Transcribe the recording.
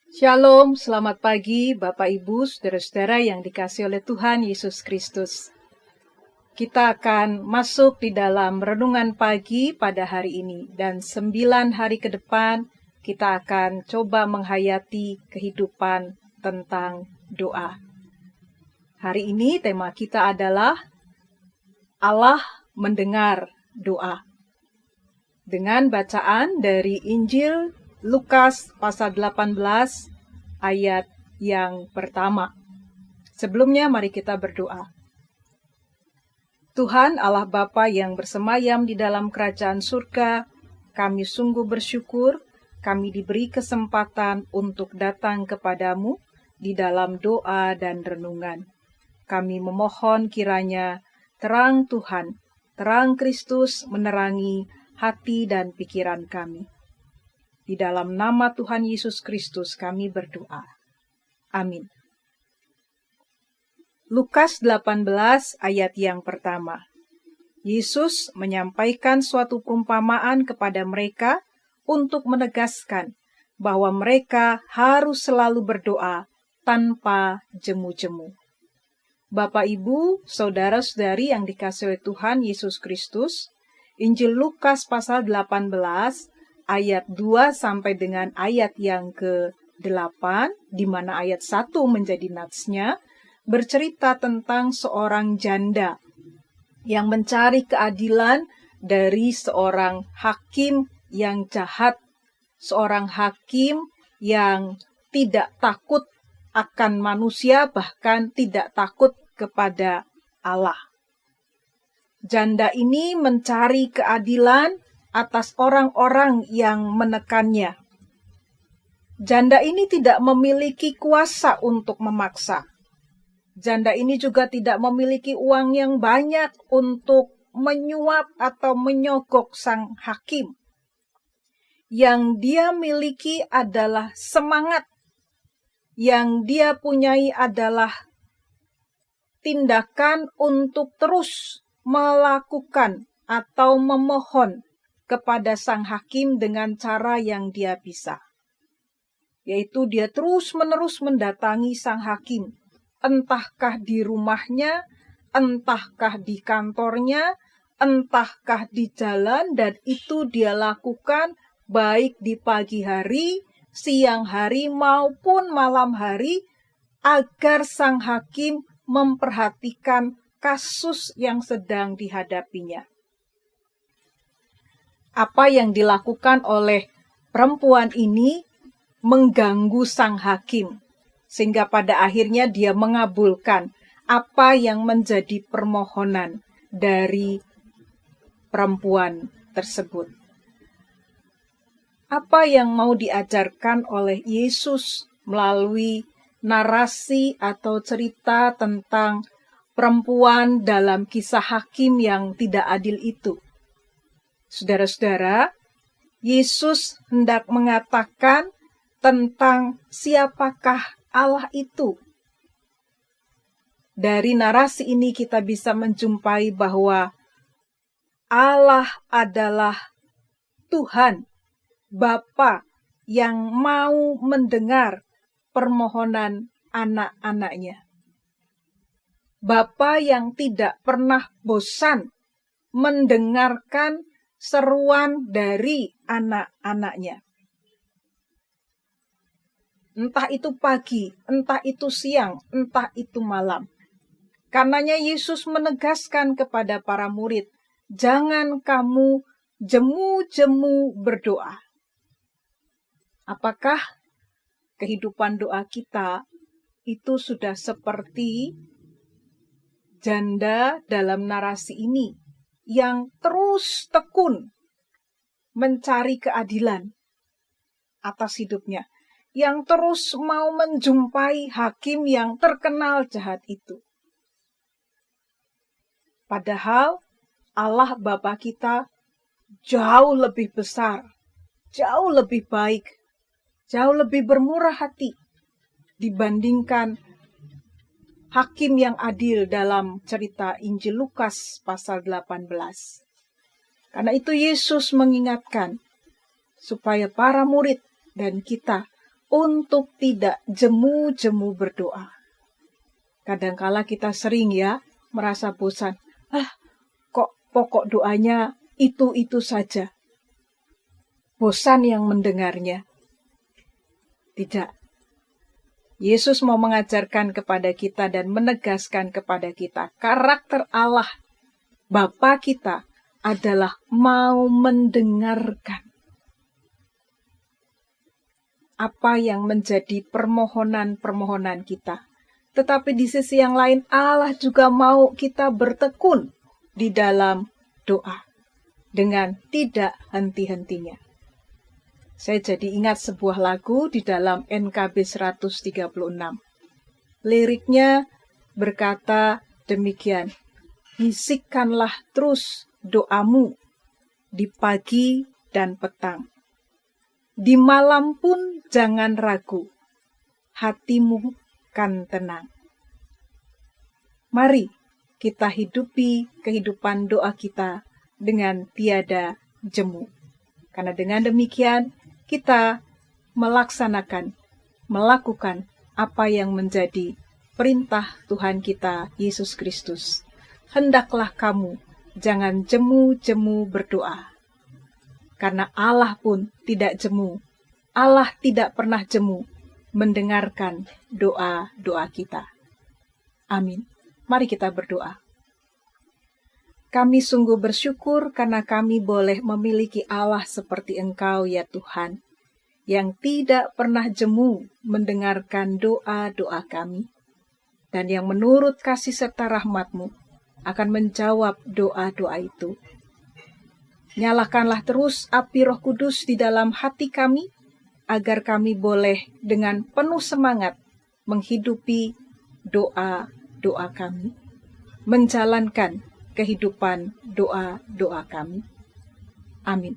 Shalom, selamat pagi Bapak Ibu, saudara-saudara yang dikasihi oleh Tuhan Yesus Kristus. Kita akan masuk di dalam renungan pagi pada hari ini, dan 9 hari ke depan kita akan coba menghayati kehidupan tentang doa. Hari ini tema kita adalah Allah mendengar doa. Dengan bacaan dari Injil Lukas pasal 18 ayat yang pertama. Sebelumnya mari kita berdoa. Tuhan Allah Bapa yang bersemayam di dalam kerajaan surga, kami sungguh bersyukur kami diberi kesempatan untuk datang kepadamu di dalam doa dan renungan. Kami memohon kiranya terang Tuhan, terang Kristus menerangi hati dan pikiran kami. Di dalam nama Tuhan Yesus Kristus kami berdoa. Amin. Lukas 18 ayat yang pertama. Yesus menyampaikan suatu perumpamaan kepada mereka untuk menegaskan bahwa mereka harus selalu berdoa tanpa jemu-jemu. Bapak, Ibu, saudara-saudari yang dikasihi Tuhan Yesus Kristus, Injil Lukas pasal 18 ayat 2 sampai dengan ayat yang ke-8, di mana ayat 1 menjadi natsnya, bercerita tentang seorang janda yang mencari keadilan dari seorang hakim yang jahat, seorang hakim yang tidak takut akan manusia, bahkan tidak takut kepada Allah. Janda ini mencari keadilan atas orang-orang yang menekannya. Janda ini tidak memiliki kuasa untuk memaksa. Janda ini juga tidak memiliki uang yang banyak untuk menyuap atau menyogok sang hakim. Yang dia miliki adalah semangat. Yang dia punyai adalah tindakan untuk terus melakukan atau memohon kepada sang hakim dengan cara yang dia bisa. Yaitu dia terus-menerus mendatangi sang hakim. Entahkah di rumahnya, entahkah di kantornya, entahkah di jalan, dan itu dia lakukan baik di pagi hari, siang hari, maupun malam hari, agar sang hakim memperhatikan kasus yang sedang dihadapinya. Apa yang dilakukan oleh perempuan ini mengganggu sang hakim, sehingga pada akhirnya dia mengabulkan apa yang menjadi permohonan dari perempuan tersebut. Apa yang mau diajarkan oleh Yesus melalui narasi atau cerita tentang perempuan dalam kisah hakim yang tidak adil itu? Saudara-saudara, Yesus hendak mengatakan tentang siapakah Allah itu. Dari narasi ini kita bisa menjumpai bahwa Allah adalah Tuhan, Bapa yang mau mendengar permohonan anak-anaknya. Bapa yang tidak pernah bosan mendengarkan seruan dari anak-anaknya. Entah itu pagi, entah itu siang, entah itu malam. Karenanya Yesus menegaskan kepada para murid, jangan kamu jemu-jemu berdoa. Apakah kehidupan doa kita itu sudah seperti janda dalam narasi ini, yang terus tekun mencari keadilan atas hidupnya, yang terus mau menjumpai hakim yang terkenal jahat itu. Padahal Allah Bapa kita jauh lebih besar, jauh lebih baik, jauh lebih bermurah hati dibandingkan hakim yang adil dalam cerita Injil Lukas pasal 18. Karena itu Yesus mengingatkan supaya para murid dan kita untuk tidak jemu-jemu berdoa. Kadangkala kita sering ya merasa bosan. Kok pokok doanya itu-itu saja. Bosan yang mendengarnya. Tidak. Yesus mau mengajarkan kepada kita dan menegaskan kepada kita karakter Allah Bapa kita adalah mau mendengarkan apa yang menjadi permohonan-permohonan kita. Tetapi di sisi yang lain Allah juga mau kita bertekun di dalam doa dengan tidak henti-hentinya. Saya jadi ingat sebuah lagu di dalam NKB 136. Liriknya berkata demikian, bisikkanlah terus doamu di pagi dan petang. Di malam pun jangan ragu, hatimu kan tenang. Mari kita hidupi kehidupan doa kita dengan tiada jemu. Karena dengan demikian, kita melakukan apa yang menjadi perintah Tuhan kita, Yesus Kristus. Hendaklah kamu jangan jemu-jemu berdoa. Karena Allah pun tidak jemu. Allah tidak pernah jemu mendengarkan doa-doa kita. Amin. Mari kita berdoa. Kami sungguh bersyukur karena kami boleh memiliki Allah seperti Engkau ya Tuhan, yang tidak pernah jemu mendengarkan doa-doa kami, dan yang menurut kasih serta rahmat-Mu akan menjawab doa-doa itu. Nyalakanlah terus api Roh Kudus di dalam hati kami, agar kami boleh dengan penuh semangat menghidupi doa-doa kami, menjalankan kehidupan doa-doa kami. Amin.